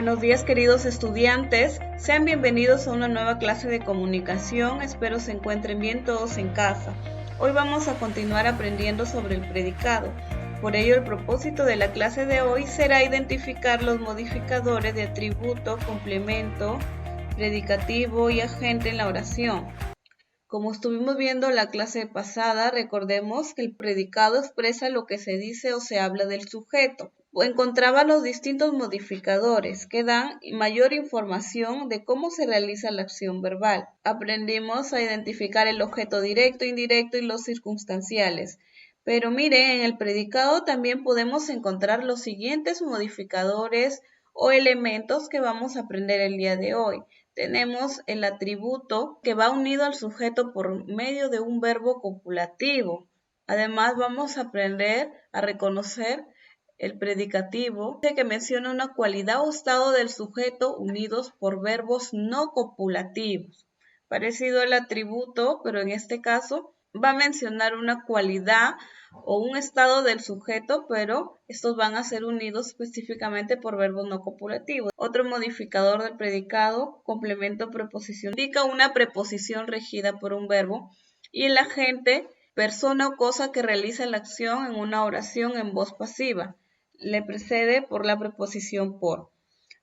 Buenos días, queridos estudiantes, sean bienvenidos a una nueva clase de comunicación. Espero se encuentren bien todos en casa. Hoy vamos a continuar aprendiendo sobre el predicado. Por ello, el propósito de la clase de hoy será identificar los modificadores de atributo, complemento, predicativo y agente en la oración. Como estuvimos viendo en la clase pasada, recordemos que el predicado expresa lo que se dice o se habla del sujeto. Encontraba los distintos modificadores que dan mayor información de cómo se realiza la acción verbal. Aprendimos a identificar el objeto directo, indirecto y los circunstanciales. Pero mire, en el predicado también podemos encontrar los siguientes modificadores o elementos que vamos a aprender el día de hoy. Tenemos el atributo que va unido al sujeto por medio de un verbo copulativo. Además, vamos a aprender a reconocer el predicativo que menciona una cualidad o estado del sujeto unidos por verbos no copulativos. Parecido al atributo, pero en este caso va a mencionar una cualidad o un estado del sujeto, pero estos van a ser unidos específicamente por verbos no copulativos. Otro modificador del predicado, complemento preposición, indica una preposición regida por un verbo y el agente, persona o cosa que realiza la acción en una oración en voz pasiva. Le precede por la preposición por.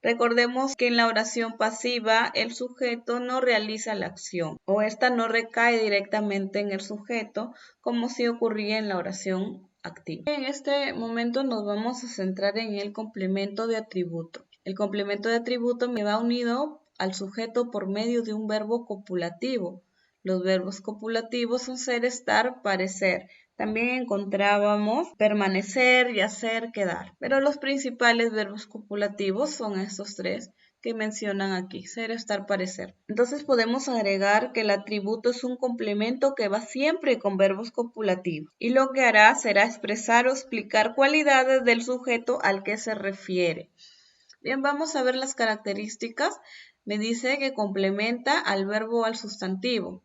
Recordemos que en la oración pasiva el sujeto no realiza la acción o esta no recae directamente en el sujeto como si ocurría en la oración activa. En este momento nos vamos a centrar en el complemento de atributo. El complemento de atributo me va unido al sujeto por medio de un verbo copulativo. Los verbos copulativos son ser, estar, parecer. También encontrábamos permanecer, yacer, quedar. Pero los principales verbos copulativos son estos tres que mencionan aquí, ser, estar, parecer. Entonces podemos agregar que el atributo es un complemento que va siempre con verbos copulativos. Y lo que hará será expresar o explicar cualidades del sujeto al que se refiere. Bien, vamos a ver las características. Me dice que complementa al verbo o al sustantivo.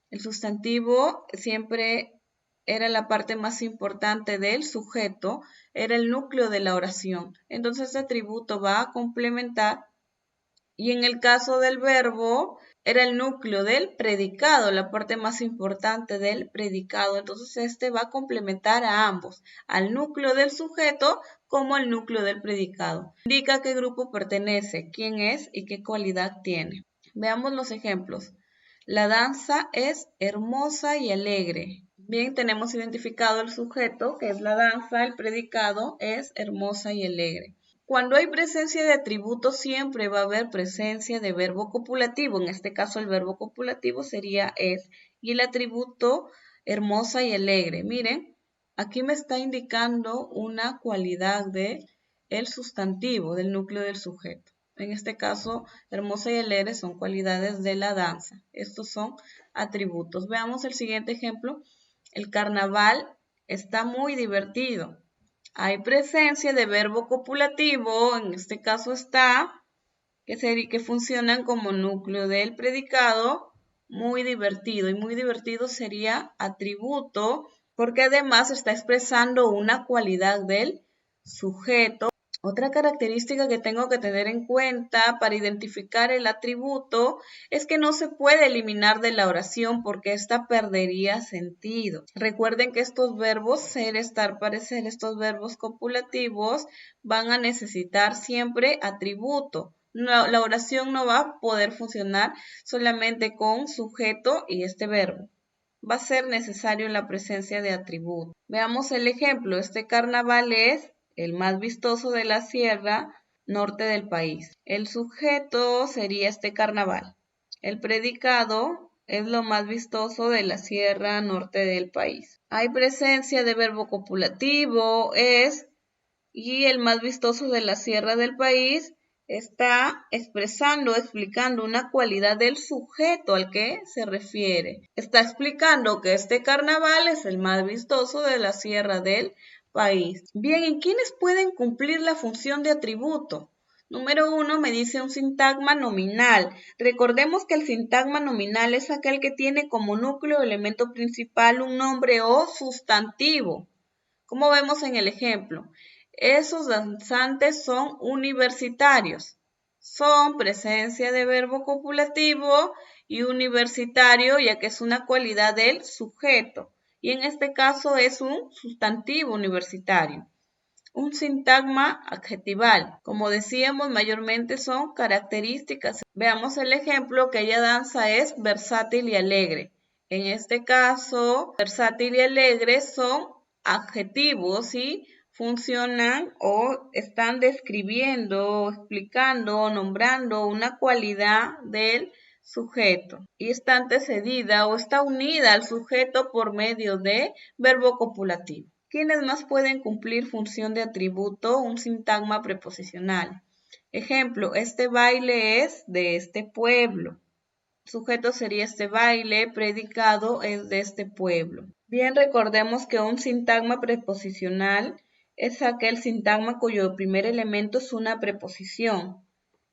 El sustantivo siempre era la parte más importante del sujeto, era el núcleo de la oración. Entonces este atributo va a complementar y en el caso del verbo era el núcleo del predicado, la parte más importante del predicado. Entonces este va a complementar a ambos, al núcleo del sujeto como al núcleo del predicado. Indica a qué grupo pertenece, quién es y qué cualidad tiene. Veamos los ejemplos. La danza es hermosa y alegre. Bien, tenemos identificado el sujeto, que es la danza, el predicado es hermosa y alegre. Cuando hay presencia de atributo, siempre va a haber presencia de verbo copulativo. En este caso, el verbo copulativo sería es. Y el atributo hermosa y alegre. Miren, aquí me está indicando una cualidad del sustantivo, del núcleo del sujeto. En este caso, hermosa y alegre son cualidades de la danza. Estos son atributos. Veamos el siguiente ejemplo. El carnaval está muy divertido. Hay presencia de verbo copulativo, en este caso está, que funcionan como núcleo del predicado, muy divertido. Y muy divertido sería atributo, porque además está expresando una cualidad del sujeto. Otra característica que tengo que tener en cuenta para identificar el atributo es que no se puede eliminar de la oración porque ésta perdería sentido. Recuerden que estos verbos ser, estar, parecer, estos verbos copulativos van a necesitar siempre atributo. No, la oración no va a poder funcionar solamente con sujeto y este verbo. Va a ser necesario la presencia de atributo. Veamos el ejemplo. Este carnaval es el más vistoso de la sierra norte del país. El sujeto sería este carnaval. El predicado es lo más vistoso de la sierra norte del país. Hay presencia de verbo copulativo, es, y el más vistoso de la sierra del país está expresando, explicando una cualidad del sujeto al que se refiere. Está explicando que este carnaval es el más vistoso de la sierra del país. Bien, ¿y quiénes pueden cumplir la función de atributo? Número 1 me dice un sintagma nominal. Recordemos que el sintagma nominal es aquel que tiene como núcleo elemento principal un nombre o sustantivo. Como vemos en el ejemplo, esos danzantes son universitarios. son presencia de verbo copulativo y universitario, ya que es una cualidad del sujeto. Y en este caso es un sustantivo universitario. Un sintagma adjetival. Como decíamos, mayormente son características. Veamos el ejemplo: que ella danza es versátil y alegre. En este caso, versátil y alegre son adjetivos y funcionan o están describiendo, explicando, nombrando una cualidad del sujeto y está antecedida o está unida al sujeto por medio de verbo copulativo. ¿Quiénes más pueden cumplir función de atributo? Un sintagma preposicional. Ejemplo: este baile es de este pueblo. Sujeto sería este baile, predicado es de este pueblo. Bien, recordemos que un sintagma preposicional es aquel sintagma cuyo primer elemento es una preposición.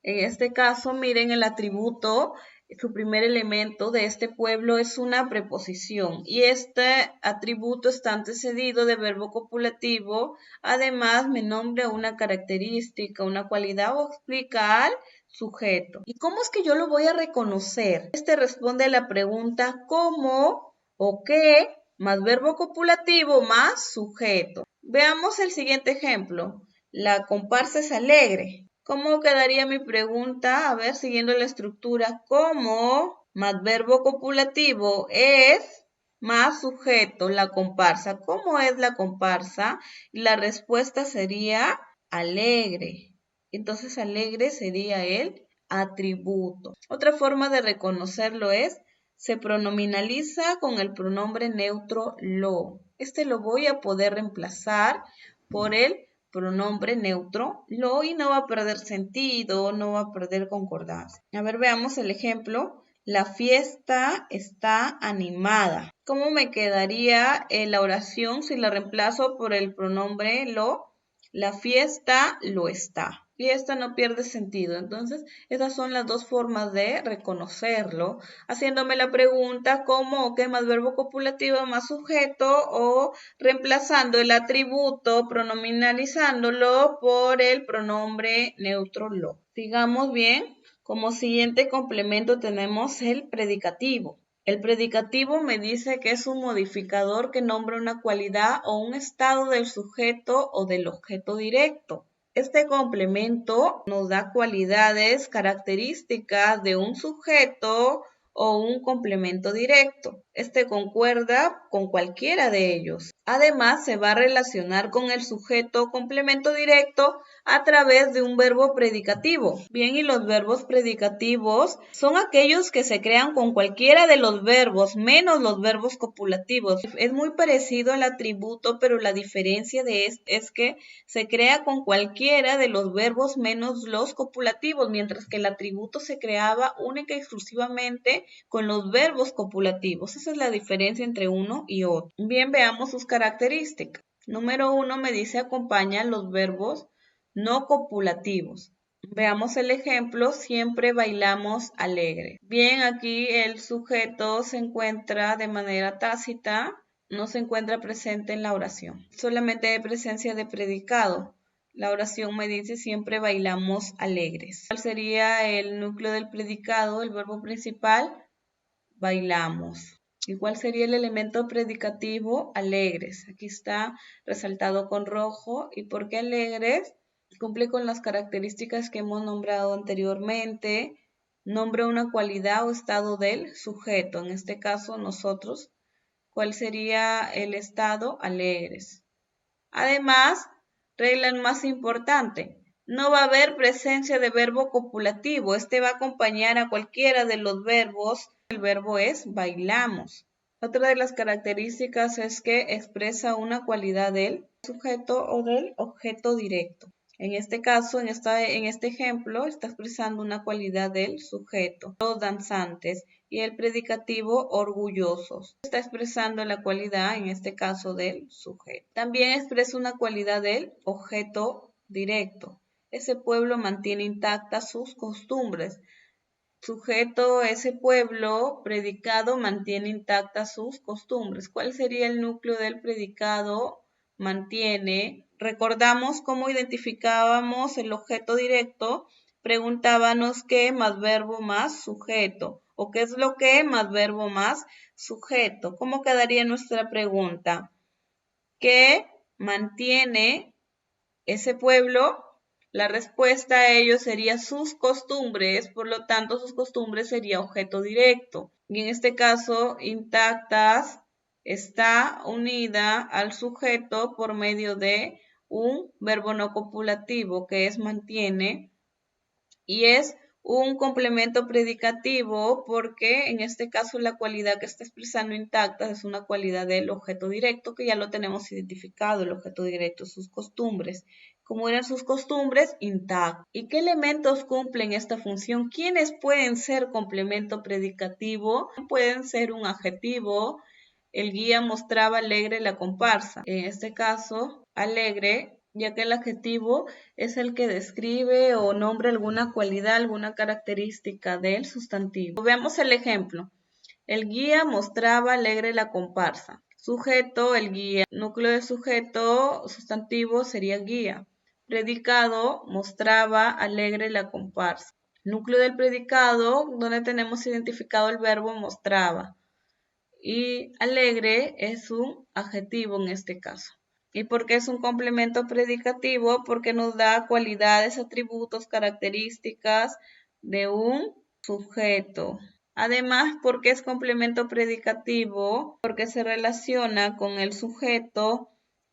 En este caso, miren el atributo, su primer elemento de este pueblo es una preposición y este atributo está antecedido de verbo copulativo. Además, me nombra una característica, una cualidad o explica al sujeto. ¿Y cómo es que yo lo voy a reconocer? Este responde a la pregunta ¿cómo o qué? Más verbo copulativo más sujeto. Veamos el siguiente ejemplo. La comparsa es alegre. ¿Cómo quedaría mi pregunta? A ver, siguiendo la estructura. ¿Cómo más verbo copulativo es más sujeto la comparsa? ¿Cómo es la comparsa? Y la respuesta sería alegre. Entonces, alegre sería el atributo. Otra forma de reconocerlo es, se pronominaliza con el pronombre neutro lo. Este lo voy a poder reemplazar por el pronombre neutro lo y no va a perder sentido, no va a perder concordancia. A ver, veamos el ejemplo. La fiesta está animada. ¿Cómo me quedaría la oración si la reemplazo por el pronombre lo? La fiesta lo está. Y esta no pierde sentido. Entonces, esas son las dos formas de reconocerlo, haciéndome la pregunta ¿cómo o qué más verbo copulativo más sujeto? O reemplazando el atributo, pronominalizándolo por el pronombre neutro lo. Sigamos bien. Como siguiente complemento tenemos el predicativo. El predicativo me dice que es un modificador que nombra una cualidad o un estado del sujeto o del objeto directo. Este complemento nos da cualidades, características de un sujeto o un complemento directo. Este concuerda con cualquiera de ellos. Además, se va a relacionar con el sujeto o complemento directo a través de un verbo predicativo. Bien, y los verbos predicativos son aquellos que se crean con cualquiera de los verbos, menos los verbos copulativos. Es muy parecido al atributo, pero la diferencia de este es que se crea con cualquiera de los verbos menos los copulativos, mientras que el atributo se creaba única y exclusivamente con los verbos copulativos. Esa es la diferencia entre uno y otro. Bien, veamos sus características. Número 1 me dice acompaña los verbos no copulativos. Veamos el ejemplo, siempre bailamos alegre. Bien, aquí el sujeto se encuentra de manera tácita, no se encuentra presente en la oración. Solamente hay presencia de predicado. La oración me dice siempre bailamos alegres. ¿Cuál sería el núcleo del predicado, el verbo principal? Bailamos. ¿Y cuál sería el elemento predicativo? Alegres. Aquí está resaltado con rojo. ¿Y por qué alegres? Cumple con las características que hemos nombrado anteriormente. Nombra una cualidad o estado del sujeto. En este caso, nosotros. ¿Cuál sería el estado? Alegres. Además, regla más importante. No va a haber presencia de verbo copulativo. Este va a acompañar a cualquiera de los verbos. El verbo es bailamos. Otra de las características es que expresa una cualidad del sujeto o del objeto directo. En este caso, en este ejemplo, está expresando una cualidad del sujeto, los danzantes, y el predicativo orgullosos. Está expresando la cualidad, en este caso, del sujeto. También expresa una cualidad del objeto directo. Ese pueblo mantiene intactas sus costumbres. Sujeto, ese pueblo, predicado, mantiene intactas sus costumbres. ¿Cuál sería el núcleo del predicado? Mantiene. Recordamos cómo identificábamos el objeto directo, preguntábamos qué más verbo más sujeto, o qué es lo que más verbo más sujeto. ¿Cómo quedaría nuestra pregunta? ¿Qué mantiene ese pueblo? La respuesta a ello sería sus costumbres, por lo tanto sus costumbres sería objeto directo. Y en este caso, intactas está unida al sujeto por medio de un verbo no copulativo que es mantiene y es un complemento predicativo porque en este caso la cualidad que está expresando intactas es una cualidad del objeto directo que ya lo tenemos identificado, el objeto directo, sus costumbres. ¿Cómo eran sus costumbres? Intactas. ¿Y qué elementos cumplen esta función? ¿Quiénes pueden ser complemento predicativo? Pueden ser un adjetivo. El guía mostraba alegre la comparsa. En este caso, alegre, ya que el adjetivo es el que describe o nombra alguna cualidad, alguna característica del sustantivo. Veamos el ejemplo. El guía mostraba alegre la comparsa. Sujeto, el guía. Núcleo de sujeto, sustantivo sería guía. Predicado, mostraba alegre la comparsa. Núcleo del predicado, donde tenemos identificado el verbo mostraba. Y alegre es un adjetivo en este caso. ¿Y por qué es un complemento predicativo? Porque nos da cualidades, atributos, características de un sujeto. Además, ¿por qué es complemento predicativo? Porque se relaciona con el sujeto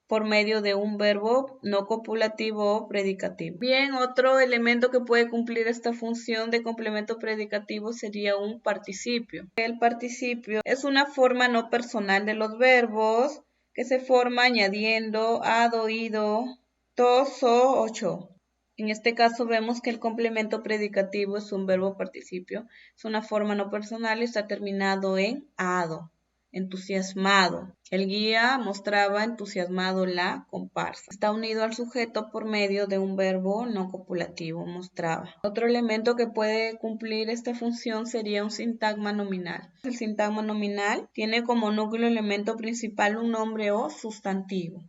por medio de un verbo no copulativo o predicativo. Bien, otro elemento que puede cumplir esta función de complemento predicativo sería un participio. El participio es una forma no personal de los verbos que se forma añadiendo ado, ido, to, so o cho. En este caso vemos que el complemento predicativo es un verbo participio, es una forma no personal y está terminado en ado. Entusiasmado. El guía mostraba entusiasmado la comparsa. Está unido al sujeto por medio de un verbo no copulativo, mostraba. Otro elemento que puede cumplir esta función sería un sintagma nominal. El sintagma nominal tiene como núcleo elemento principal un nombre o sustantivo.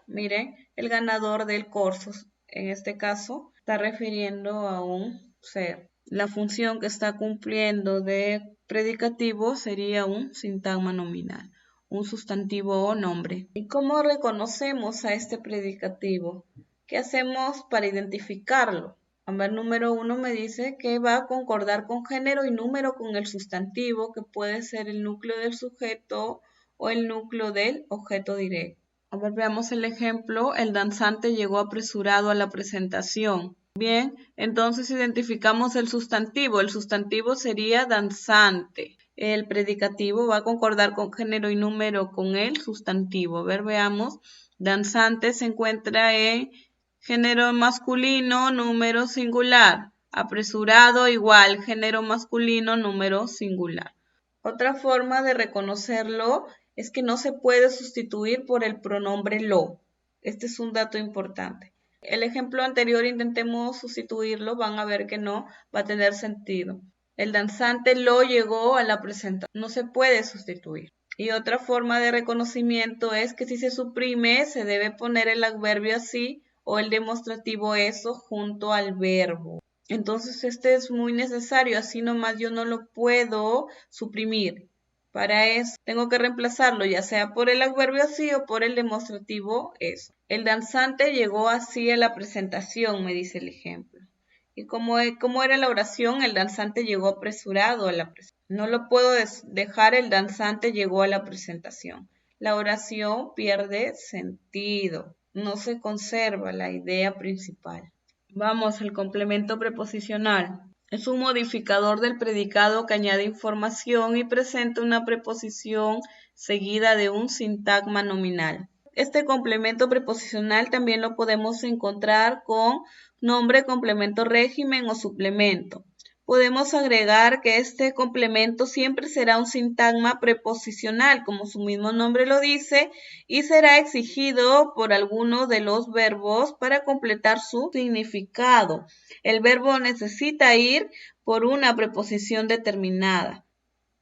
Miren, el ganador del corso, en este caso, está refiriendo a un ser. La función que está cumpliendo de predicativo sería un sintagma nominal, un sustantivo o nombre. ¿Y cómo reconocemos a este predicativo? ¿Qué hacemos para identificarlo? A ver, número 1 me dice que va a concordar con género y número con el sustantivo, que puede ser el núcleo del sujeto o el núcleo del objeto directo. A ver, veamos el ejemplo. El danzante llegó apresurado a la presentación. Bien, entonces identificamos el sustantivo. El sustantivo sería danzante. El predicativo va a concordar con género y número con el sustantivo. A ver, veamos. Danzante se encuentra en género masculino, número singular. Apresurado igual, género masculino, número singular. Otra forma de reconocerlo es que no se puede sustituir por el pronombre lo. Este es un dato importante. El ejemplo anterior intentemos sustituirlo, van a ver que no va a tener sentido. El danzante lo llegó a la presentación. No se puede sustituir. Y otra forma de reconocimiento es que si se suprime, se debe poner el adverbio así o el demostrativo eso junto al verbo. Entonces este es muy necesario, así nomás yo no lo puedo suprimir. Para eso tengo que reemplazarlo ya sea por el adverbio así o por el demostrativo eso. El danzante llegó así a la presentación, me dice el ejemplo. ¿Y cómo era la oración? El danzante llegó apresurado a la presentación. No lo puedo dejar el danzante llegó a la presentación. La oración pierde sentido, no se conserva la idea principal. Vamos al complemento preposicional. Es un modificador del predicado que añade información y presenta una preposición seguida de un sintagma nominal. Este complemento preposicional también lo podemos encontrar con nombre, complemento, régimen o suplemento. Podemos agregar que este complemento siempre será un sintagma preposicional, como su mismo nombre lo dice, y será exigido por alguno de los verbos para completar su significado. El verbo necesita ir por una preposición determinada.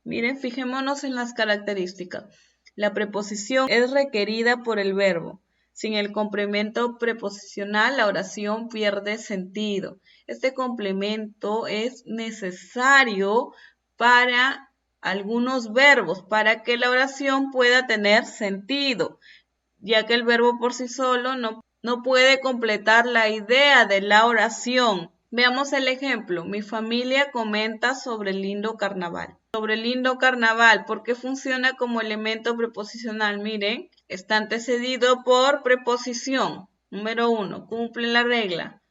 Miren, fijémonos en las características. La preposición es requerida por el verbo. Sin el complemento preposicional, la oración pierde sentido. Este complemento es necesario para algunos verbos, para que la oración pueda tener sentido, ya que el verbo por sí solo no puede completar la idea de la oración. Veamos el ejemplo. Mi familia comenta sobre el lindo carnaval. Sobre el lindo carnaval, ¿por qué funciona como elemento preposicional? Miren, está antecedido por preposición. Número 1, cumple la regla.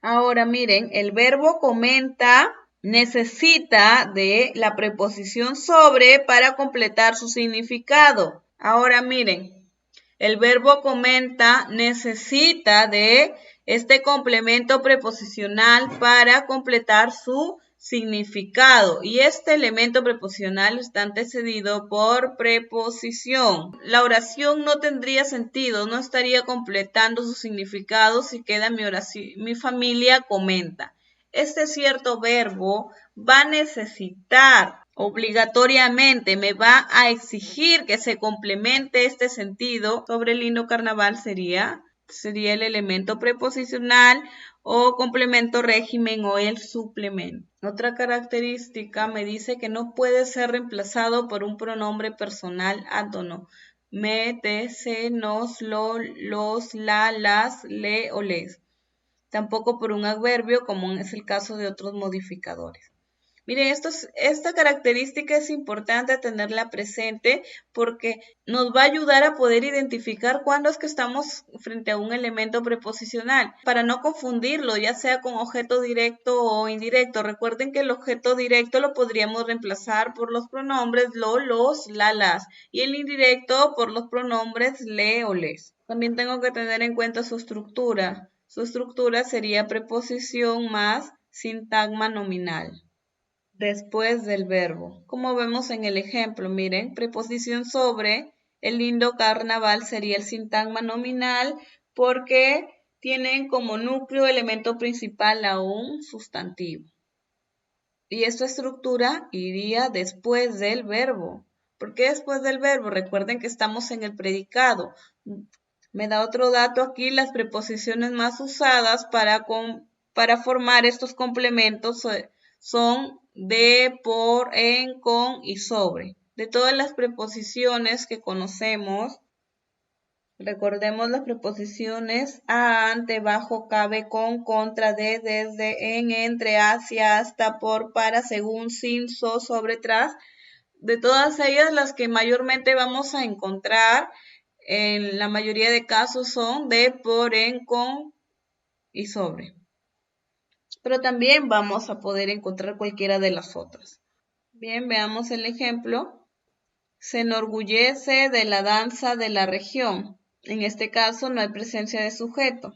Ahora miren, el verbo comenta necesita de la preposición sobre para completar su significado. Ahora miren, el verbo comenta necesita de este complemento preposicional para completar su significado. Y este elemento preposicional está antecedido por preposición. La oración no tendría sentido, no estaría completando su significado si queda mi familia comenta. Este cierto verbo va a necesitar obligatoriamente, me va a exigir que se complemente este sentido. Sobre el lindo carnaval sería el elemento preposicional o complemento régimen o el suplemento. Otra característica me dice que no puede ser reemplazado por un pronombre personal átono. Me, te, se, nos, lo, los, la, las, le o les. Tampoco por un adverbio, como es el caso de otros modificadores. Miren, esta característica es importante tenerla presente porque nos va a ayudar a poder identificar cuándo es que estamos frente a un elemento preposicional, para no confundirlo, ya sea con objeto directo o indirecto. Recuerden que el objeto directo lo podríamos reemplazar por los pronombres lo, los, la, las, y el indirecto por los pronombres le o les. También tengo que tener en cuenta su estructura. Su estructura sería preposición más sintagma nominal después del verbo. Como vemos en el ejemplo, miren, preposición sobre el lindo carnaval sería el sintagma nominal porque tienen como núcleo elemento principal a un sustantivo. Y esta estructura iría después del verbo. ¿Por qué después del verbo? Recuerden que estamos en el predicado. Me da otro dato aquí, las preposiciones más usadas para formar estos complementos son de, por, en, con y sobre. De todas las preposiciones que conocemos, recordemos las preposiciones a, ante, bajo, cabe, con, contra, de, desde, en, entre, hacia, hasta, por, para, según, sin, sobre, tras. De todas ellas, las que mayormente vamos a encontrar en la mayoría de casos son de, por, en, con y sobre. Pero también vamos a poder encontrar cualquiera de las otras. Bien, veamos el ejemplo. Se enorgullece de la danza de la región. En este caso no hay presencia de sujeto,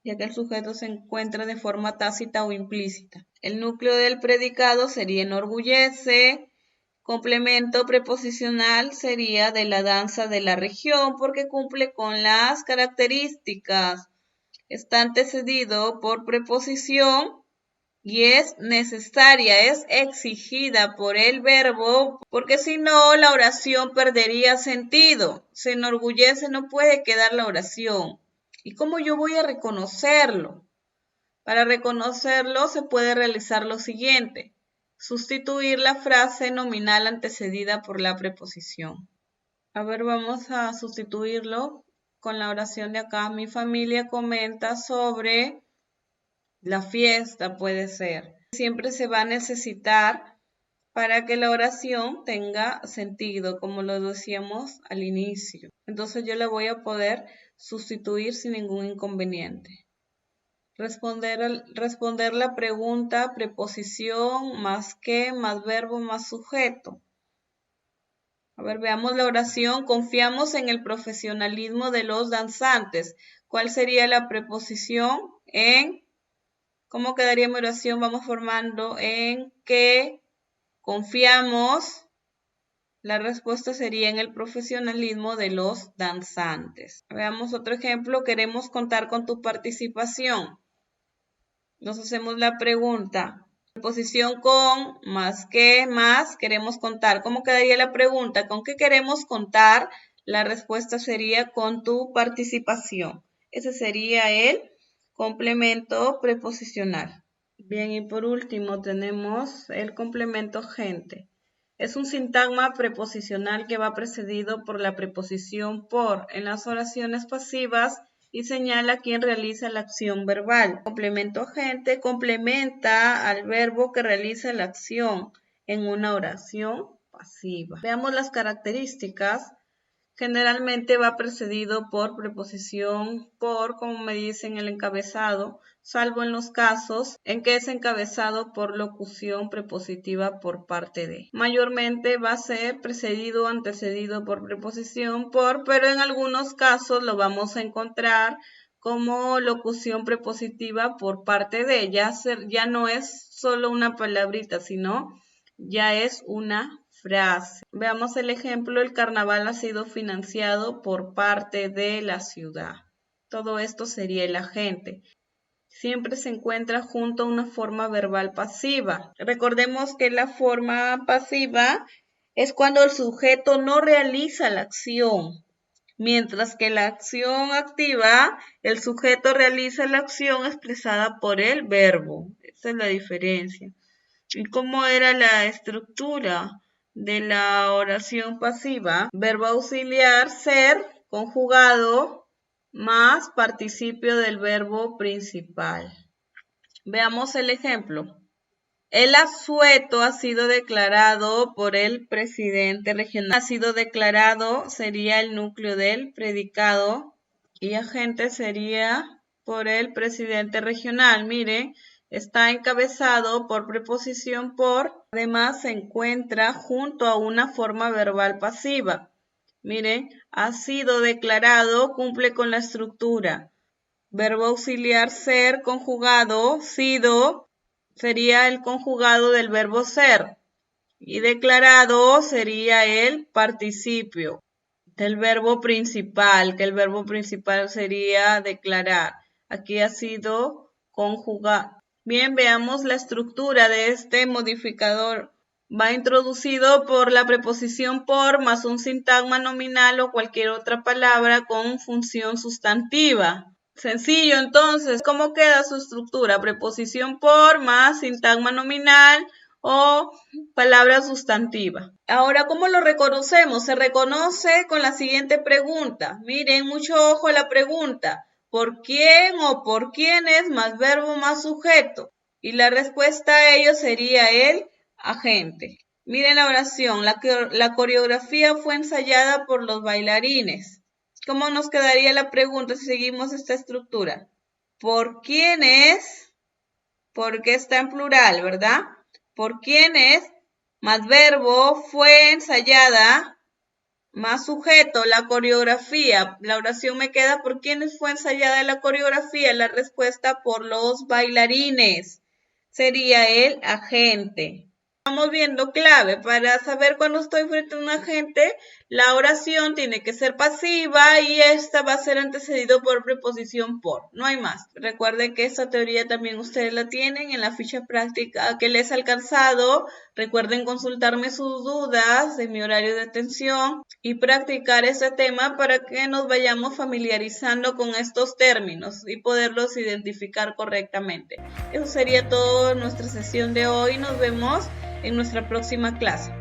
ya que el sujeto se encuentra de forma tácita o implícita. El núcleo del predicado sería enorgullece. Complemento preposicional sería de la danza de la región porque cumple con las características. Está antecedido por preposición y es necesaria, es exigida por el verbo, porque si no la oración perdería sentido. Se enorgullece, no puede quedar la oración. ¿Y cómo yo voy a reconocerlo? Para reconocerlo se puede realizar lo siguiente: sustituir la frase nominal antecedida por la preposición. A ver, vamos a sustituirlo con la oración de acá. Mi familia comenta sobre la fiesta, puede ser. Siempre se va a necesitar para que la oración tenga sentido, como lo decíamos al inicio. Entonces yo la voy a poder sustituir sin ningún inconveniente. Responder la pregunta, preposición, más que, más verbo, más sujeto. A ver, veamos la oración. Confiamos en el profesionalismo de los danzantes. ¿Cuál sería la preposición? En. ¿Cómo quedaría mi oración? Vamos formando en que confiamos. La respuesta sería en el profesionalismo de los danzantes. Veamos otro ejemplo. Queremos contar con tu participación. Nos hacemos la pregunta. Preposición con, más que, más, queremos contar. ¿Cómo quedaría la pregunta? ¿Con qué queremos contar? La respuesta sería con tu participación. Ese sería el complemento preposicional. Bien, y por último tenemos el complemento gente. Es un sintagma preposicional que va precedido por la preposición por en las oraciones pasivas y señala quién realiza la acción verbal. Complemento gente complementa al verbo que realiza la acción en una oración pasiva. Veamos las características. Generalmente va precedido por preposición por, como me dice en el encabezado, salvo en los casos en que es encabezado por locución prepositiva por parte de. Mayormente va a ser precedido o antecedido por preposición por, pero en algunos casos lo vamos a encontrar como locución prepositiva por parte de. Ya no es solo una palabrita, sino ya es una frase. Veamos el ejemplo, el carnaval ha sido financiado por parte de la ciudad. Todo esto sería el agente. Siempre se encuentra junto a una forma verbal pasiva. Recordemos que la forma pasiva es cuando el sujeto no realiza la acción, mientras que la acción activa, el sujeto realiza la acción expresada por el verbo. Esa es la diferencia. ¿Y cómo era la estructura de la oración pasiva? Verbo auxiliar ser conjugado más participio del verbo principal. Veamos el ejemplo. El asueto ha sido declarado por el presidente regional. Ha sido declarado sería el núcleo del predicado y agente sería por el presidente regional. Mire, está encabezado por preposición por, además se encuentra junto a una forma verbal pasiva. Miren, ha sido declarado, cumple con la estructura. Verbo auxiliar ser conjugado, sido, sería el conjugado del verbo ser. Y declarado sería el participio del verbo principal, que el verbo principal sería declarar. Aquí ha sido conjugado. Bien, veamos la estructura de este modificador. Va introducido por la preposición por más un sintagma nominal o cualquier otra palabra con función sustantiva. Sencillo, entonces, ¿cómo queda su estructura? Preposición por más sintagma nominal o palabra sustantiva. Ahora, ¿cómo lo reconocemos? Se reconoce con la siguiente pregunta. Miren, mucho ojo a la pregunta. ¿Por quién o por quiénes más verbo más sujeto? Y la respuesta a ello sería el agente. Miren la oración. La coreografía fue ensayada por los bailarines. ¿Cómo nos quedaría la pregunta si seguimos esta estructura? ¿Por quiénes? Porque está en plural, ¿verdad? ¿Por quiénes? Más verbo fue ensayada. Más sujeto, la coreografía. La oración me queda ¿por quiénes fue ensayada la coreografía? La respuesta por los bailarines. Sería el agente. Estamos viendo clave para saber cuando estoy frente a un agente, la oración tiene que ser pasiva y esta va a ser antecedido por preposición por. No hay más. Recuerden que esta teoría también ustedes la tienen en la ficha práctica que les he alcanzado. Recuerden consultarme sus dudas en mi horario de atención y practicar este tema para que nos vayamos familiarizando con estos términos y poderlos identificar correctamente. Eso sería todo en nuestra sesión de hoy. Nos vemos en nuestra próxima clase.